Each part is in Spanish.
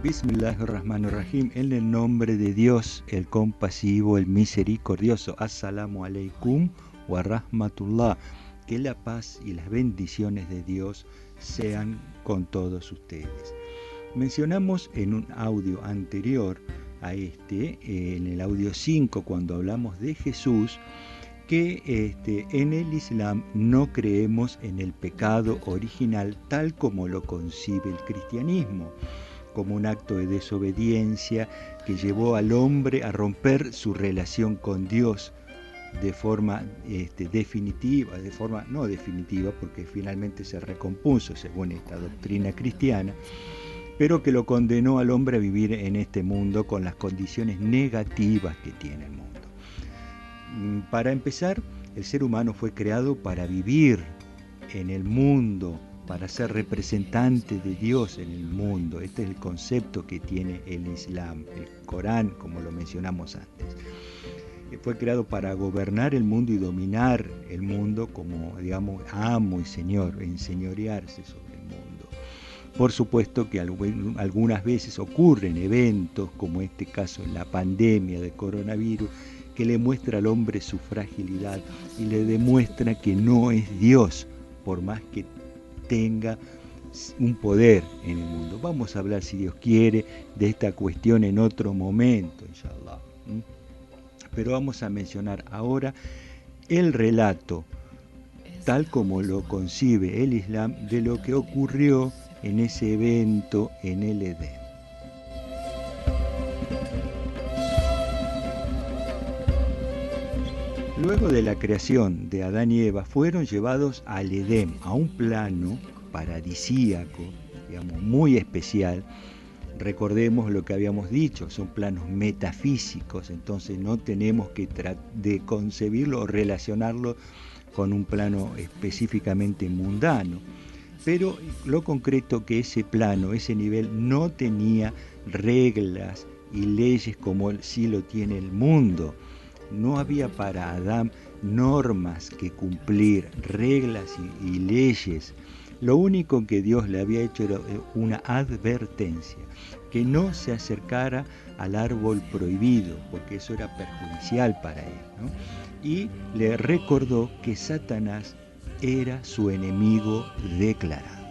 Bismillahirrahmanirrahim, en el nombre de Dios, el compasivo, el misericordioso. Assalamu alaikum wa rahmatullah. Que la paz y las bendiciones de Dios sean con todos ustedes. Mencionamos en un audio anterior a en el audio 5, cuando hablamos de Jesús, que en el Islam no creemos en el pecado original tal como lo concibe el cristianismo, como un acto de desobediencia que llevó al hombre a romper su relación con Dios de forma definitiva, no definitiva, porque finalmente se recompuso según esta doctrina cristiana, pero que lo condenó al hombre a vivir en este mundo con las condiciones negativas que tiene el mundo. Para empezar, el ser humano fue creado para vivir en el mundo, para ser representante de Dios en el mundo. Este es el concepto que tiene el Islam, el Corán, como lo mencionamos antes. Fue creado para gobernar el mundo y dominar el mundo como, digamos, amo y señor, enseñorearse sobre el mundo. Por supuesto que algunas veces ocurren eventos, como este caso, la pandemia de coronavirus, que le muestra al hombre su fragilidad y le demuestra que no es Dios, por más que tenga un poder en el mundo. Vamos a hablar, si Dios quiere, de esta cuestión en otro momento, inshallah. Pero vamos a mencionar ahora el relato, tal como lo concibe el Islam, de lo que ocurrió en ese evento en el Edén. Luego de la creación de Adán y Eva, fueron llevados al Edén, a un plano paradisíaco, digamos, muy especial. Recordemos lo que habíamos dicho, son planos metafísicos, entonces no tenemos que de concebirlo o relacionarlo con un plano específicamente mundano. Pero lo concreto que ese plano, ese nivel, no tenía reglas y leyes como sí lo tiene el mundo. No había para Adán normas que cumplir, reglas y leyes. Lo único que Dios le había hecho era una advertencia, que no se acercara al árbol prohibido, porque eso era perjudicial para él, ¿no? Y le recordó que Satanás era su enemigo declarado.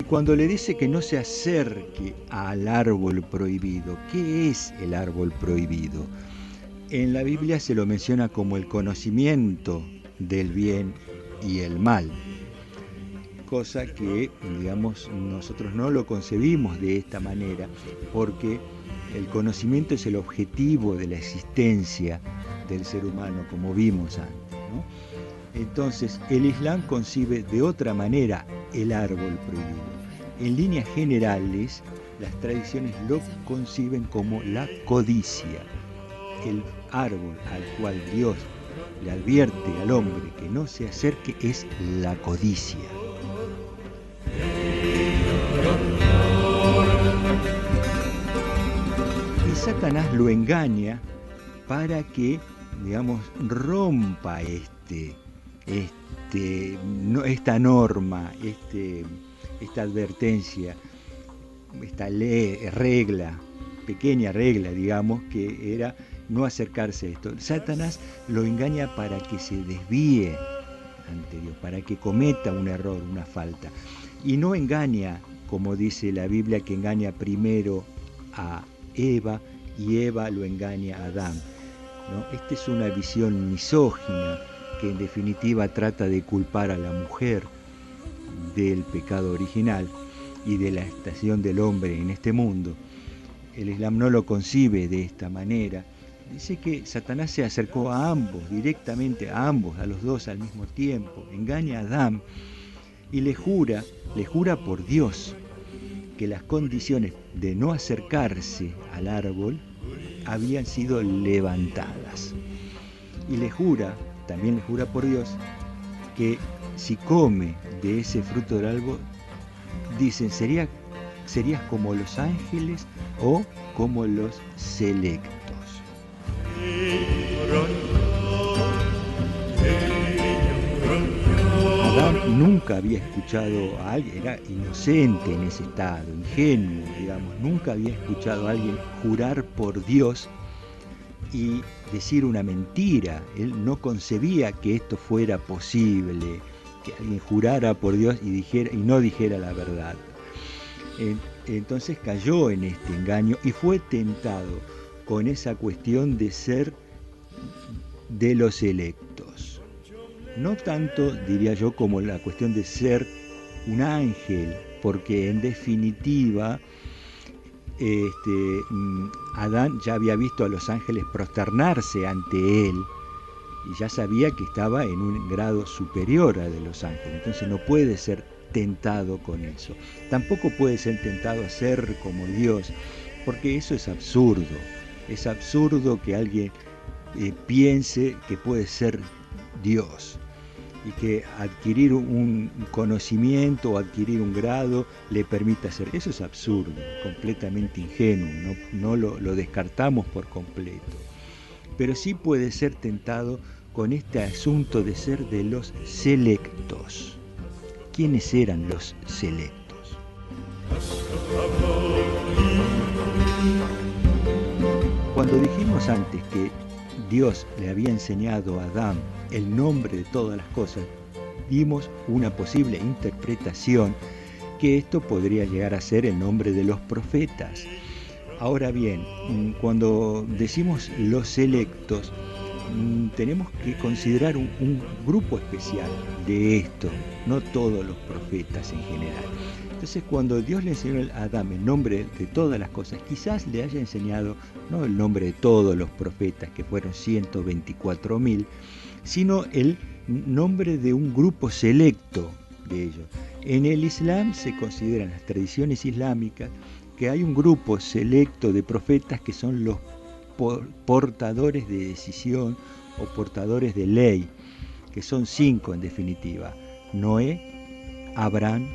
Cuando le dice que no se acerque al árbol prohibido, ¿qué es el árbol prohibido? En la Biblia se lo menciona como el conocimiento del bien y el mal, cosa que, digamos, nosotros no lo concebimos de esta manera, porque el conocimiento es el objetivo de la existencia del ser humano, como vimos antes, ¿no? Entonces, el Islam concibe de otra manera el árbol prohibido. En líneas generales, las tradiciones lo conciben como la codicia. El árbol al cual Dios le advierte al hombre que no se acerque es la codicia. Y Satanás lo engaña para que, digamos, rompa esta norma, esta advertencia, esta ley, pequeña regla, digamos, que era no acercarse a esto. Satanás lo engaña para que se desvíe ante Dios, para que cometa un error, una falta. Y no engaña, como dice la Biblia, que engaña primero a Eva y Eva lo engaña a Adán, ¿no? Esta es una visión misógina que en definitiva trata de culpar a la mujer del pecado original y de la estación del hombre en este mundo. El Islam no lo concibe de esta manera. Dice que Satanás se acercó a ambos, directamente a ambos, a los dos al mismo tiempo. Engaña a Adán y le jura por Dios que las condiciones de no acercarse al árbol habían sido levantadas. Y también le jura por Dios, que si come de ese fruto del árbol, dicen, serías como los ángeles o como los selectos. nunca había escuchado a alguien, era inocente en ese estado, ingenuo, digamos, nunca había escuchado a alguien jurar por Dios y decir una mentira. Él no concebía que esto fuera posible, que alguien jurara por Dios y no dijera la verdad. Entonces cayó en este engaño y fue tentado con esa cuestión de ser de los electos. No tanto, diría yo, como la cuestión de ser un ángel, porque en definitiva Adán ya había visto a los ángeles prosternarse ante él y ya sabía que estaba en un grado superior a de los ángeles, entonces no puede ser tentado con eso. Tampoco puede ser tentado a ser como Dios, porque eso es absurdo. Es absurdo que alguien piense que puede ser Dios y que adquirir un conocimiento o adquirir un grado le permita ser. Eso es absurdo, completamente ingenuo, no lo descartamos por completo. Pero sí puede ser tentado con este asunto de ser de los selectos. ¿Quiénes eran los selectos? Cuando dijimos antes que Dios le había enseñado a Adán el nombre de todas las cosas, dimos una posible interpretación que esto podría llegar a ser el nombre de los profetas. Ahora bien, cuando decimos los selectos, tenemos que considerar un grupo especial de esto, no todos los profetas en general. Entonces, cuando Dios le enseñó a Adán el nombre de todas las cosas, quizás le haya enseñado no el nombre de todos los profetas, que fueron 124.000, sino el nombre de un grupo selecto de ellos. En el Islam se consideran las tradiciones islámicas que hay un grupo selecto de profetas que son los portadores de decisión o portadores de ley, que son 5 en definitiva: Noé, Abraham,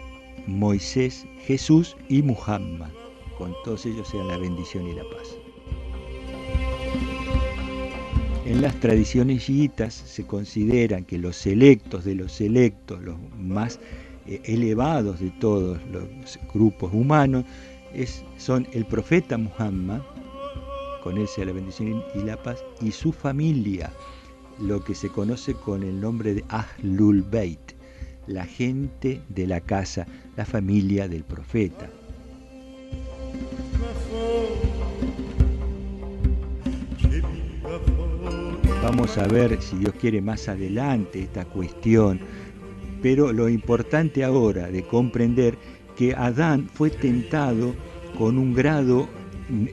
Moisés, Jesús y Muhammad. Con todos ellos sea la bendición y la paz. En las tradiciones chiitas se consideran que los selectos de los selectos, los más elevados de todos los grupos humanos, son el profeta Muhammad, con él sea la bendición y la paz, y su familia, lo que se conoce con el nombre de Ahlul Bayt, la gente de la casa, la familia del profeta. Vamos a ver, si Dios quiere, más adelante esta cuestión, pero lo importante ahora de comprender que Adán fue tentado con un grado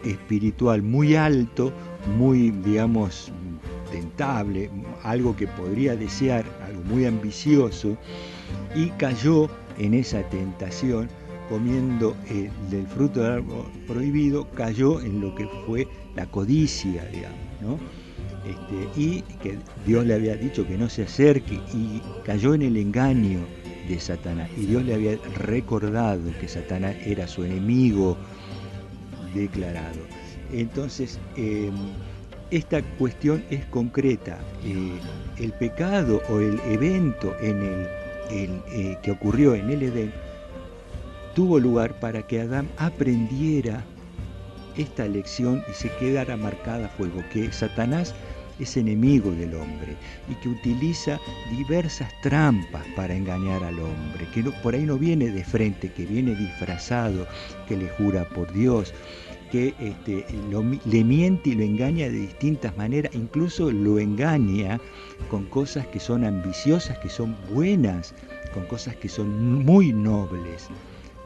espiritual muy alto, muy, digamos, tentable, algo que podría desear, algo muy ambicioso, y cayó en esa tentación comiendo del fruto del árbol prohibido, cayó en lo que fue la codicia, digamos, ¿no? Y que Dios le había dicho que no se acerque, y cayó en el engaño de Satanás, y Dios le había recordado que Satanás era su enemigo declarado. Entonces, esta cuestión es concreta. El pecado o el evento que ocurrió en el Edén tuvo lugar para que Adán aprendiera esta lección y se quedara marcada a fuego, que Satanás es enemigo del hombre y que utiliza diversas trampas para engañar al hombre, que por ahí no viene de frente, que viene disfrazado, que le jura por Dios, que le miente y lo engaña de distintas maneras, incluso lo engaña con cosas que son ambiciosas, que son buenas, con cosas que son muy nobles.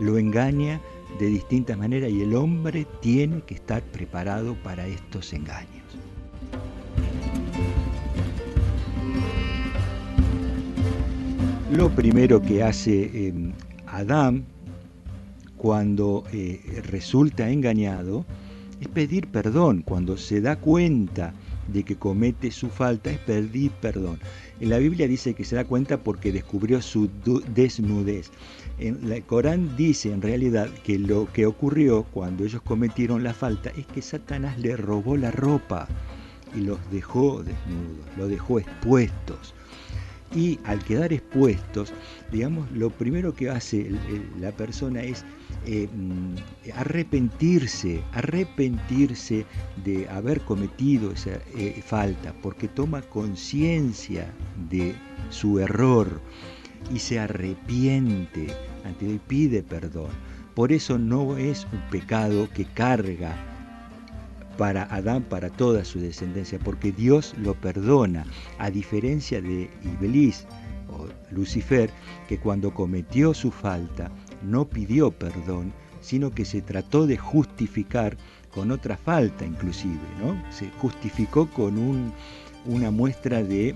Lo engaña de distintas maneras y el hombre tiene que estar preparado para estos engaños. Lo primero que hace Adán cuando resulta engañado es pedir perdón. Cuando se da cuenta de que comete su falta, es pedir perdón. En la Biblia dice que se da cuenta porque descubrió su desnudez. En el Corán dice en realidad que lo que ocurrió cuando ellos cometieron la falta es que Satanás le robó la ropa y los dejó desnudos, los dejó expuestos. Y al quedar expuestos, digamos, lo primero que hace la persona es arrepentirse de haber cometido esa falta, porque toma conciencia de su error y se arrepiente ante Dios y pide perdón. Por eso no es un pecado que carga para Adán, para toda su descendencia, porque Dios lo perdona, a diferencia de Iblis o Lucifer, que cuando cometió su falta no pidió perdón, sino que se trató de justificar con otra falta inclusive, ¿no? Se justificó con una muestra de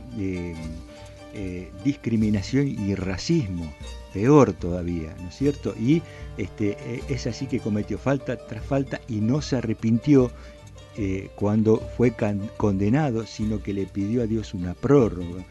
discriminación y racismo, peor todavía, ¿no es cierto? Y es así que cometió falta tras falta y no se arrepintió cuando fue condenado, sino que le pidió a Dios una prórroga.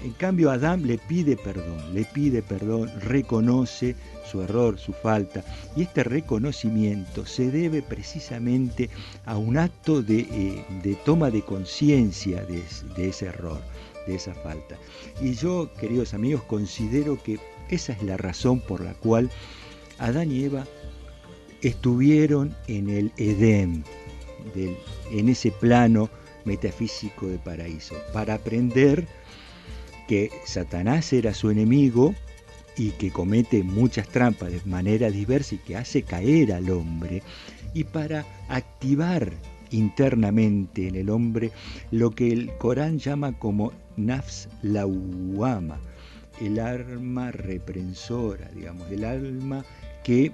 En cambio, Adán le pide perdón, reconoce su error, su falta, y este reconocimiento se debe precisamente a un acto de toma de conciencia de ese error, de esa falta. Y yo, queridos amigos, considero que esa es la razón por la cual Adán y Eva estuvieron en el Edén, en ese plano metafísico de paraíso, para aprender que Satanás era su enemigo y que comete muchas trampas de manera diversa y que hace caer al hombre, y para activar internamente en el hombre lo que el Corán llama como nafs lawwama, el alma reprensora, digamos, el alma que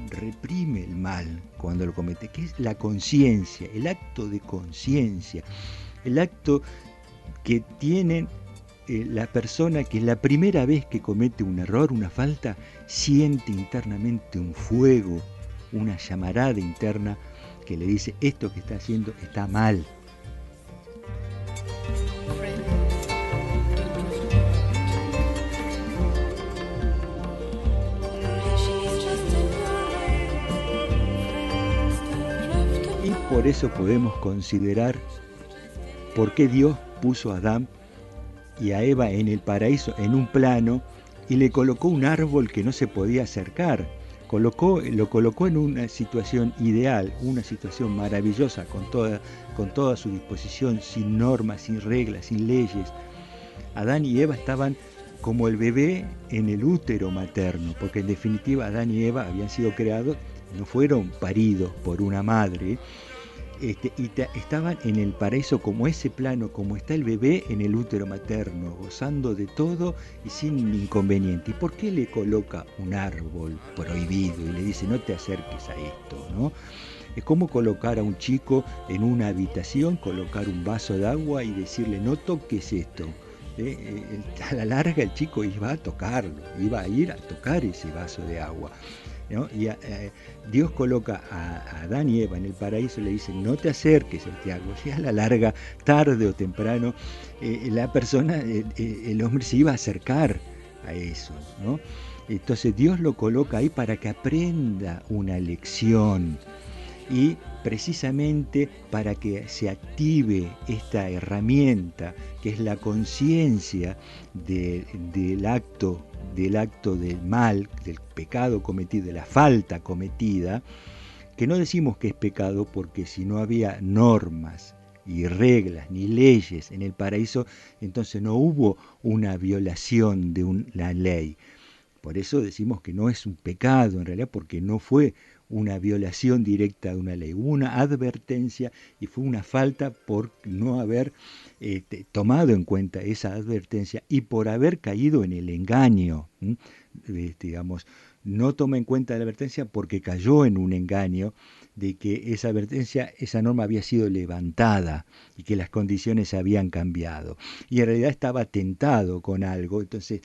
reprime el mal cuando lo comete, que es la conciencia, el acto de conciencia, el acto que tiene la persona que la primera vez que comete un error, una falta, siente internamente un fuego, una llamarada interna que le dice: esto que está haciendo está mal. Y por eso podemos considerar por qué Dios puso a Adán y a Eva en el paraíso, en un plano, y le colocó un árbol que no se podía acercar. Lo colocó en una situación ideal, una situación maravillosa, con toda su disposición, sin normas, sin reglas, sin leyes. Adán y Eva estaban como el bebé en el útero materno, porque en definitiva Adán y Eva habían sido creados, no fueron paridos por una madre, estaban en el paraíso como ese plano, como está el bebé en el útero materno, gozando de todo y sin inconveniente. ¿Y por qué le coloca un árbol prohibido y le dice: no te acerques a esto, ¿no? Es como colocar a un chico en una habitación, colocar un vaso de agua y decirle: no toques esto. A la larga el chico iba a tocarlo, iba a ir a tocar ese vaso de agua, ¿no? Y Dios coloca a Adán y Eva en el paraíso y le dice: no te acerques a este árbol. Y a la larga, tarde o temprano, la persona, el hombre se iba a acercar a eso, ¿no? Entonces Dios lo coloca ahí para que aprenda una lección, y precisamente para que se active esta herramienta que es la conciencia del acto del mal, del pecado cometido, de la falta cometida, que no decimos que es pecado porque si no había normas y reglas ni leyes en el paraíso, entonces no hubo una violación de la ley. Por eso decimos que no es un pecado en realidad, porque no fue una violación directa de una ley, hubo una advertencia y fue una falta por no haber tomado en cuenta esa advertencia y por haber caído en el engaño. Digamos, no toma en cuenta la advertencia porque cayó en un engaño de que esa advertencia, esa norma había sido levantada y que las condiciones habían cambiado. Y en realidad estaba tentado con algo, entonces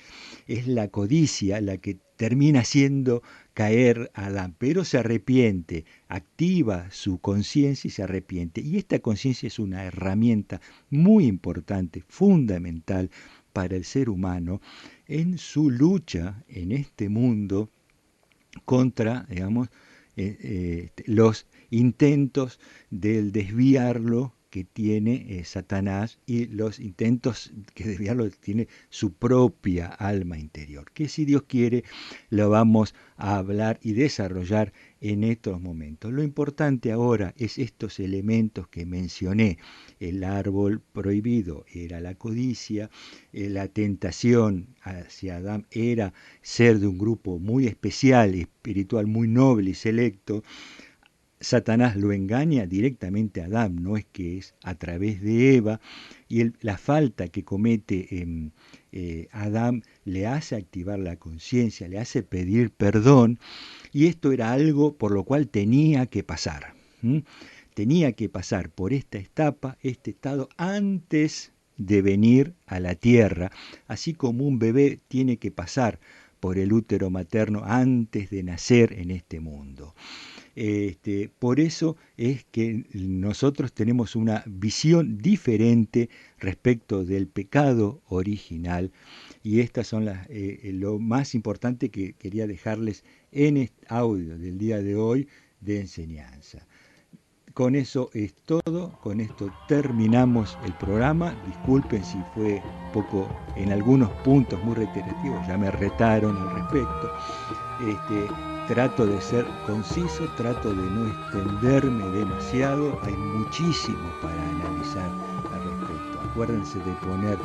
es la codicia la que termina haciendo caer a Adán, pero se arrepiente, activa su conciencia y se arrepiente. Y esta conciencia es una herramienta muy importante, fundamental para el ser humano en su lucha en este mundo contra, digamos, los intentos del desviarlo que tiene Satanás y los intentos que desviarlo tiene su propia alma interior, que si Dios quiere lo vamos a hablar y desarrollar en estos momentos. Lo importante ahora es estos elementos que mencioné. El árbol prohibido era la codicia, la tentación hacia Adán era ser de un grupo muy especial, espiritual, muy noble y selecto. Satanás lo engaña directamente a Adán, no es que es a través de Eva, y la falta que comete Adán le hace activar la conciencia, le hace pedir perdón, y esto era algo por lo cual tenía que pasar. Tenía que pasar por esta etapa, este estado, antes de venir a la tierra, así como un bebé tiene que pasar por el útero materno antes de nacer en este mundo. Por eso es que nosotros tenemos una visión diferente respecto del pecado original, y estas son lo más importante que quería dejarles en este audio del día de hoy de enseñanza. Con eso es todo, con esto terminamos el programa. Disculpen si fue poco, en algunos puntos muy reiterativo, ya me retaron al respecto. Trato de ser conciso, trato de no extenderme demasiado, hay muchísimo para analizar al respecto. Acuérdense de poner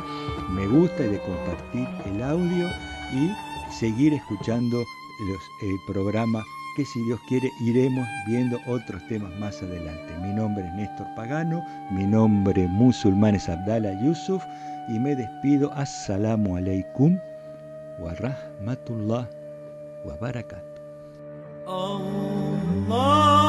me gusta y de compartir el audio y seguir escuchando el programa, que si Dios quiere iremos viendo otros temas más adelante. Mi nombre es Néstor Pagano, mi nombre musulmán es Abdallah Yusuf, y me despido. Assalamu alaikum wa rahmatullah wa barakatuh. Allah